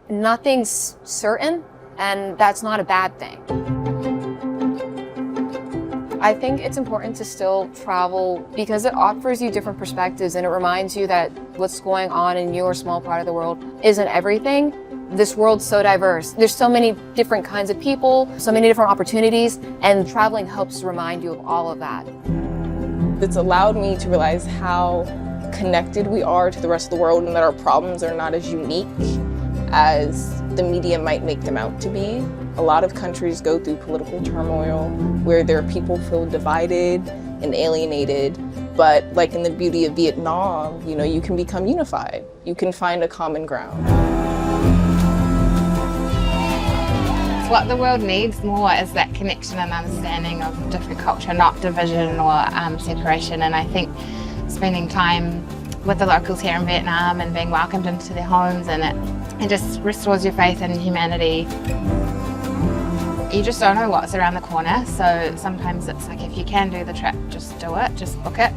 Nothing's certain, and that's not a bad thing. I think it's important to still travel because it offers you different perspectives and it reminds you that what's going on in your small part of the world isn't everything. This world's so diverse. There's so many different kinds of people, so many different opportunities, and traveling helps remind you of all of that. It's allowed me to realize how connected we are to the rest of the world and that our problems are not as unique as the media might make them out to be. A lot of countries go through political turmoil where their people feel divided and alienated, but like in the beauty of Vietnam, you know, you can become unified. You can find a common ground. What the world needs more is that connection and understanding of different culture, not division or separation. And I think spending time with the locals here in Vietnam and being welcomed into their homes, and it just restores your faith in humanity. You just don't know what's around the corner, so sometimes it's like if you can do the trip, just do it, just book it.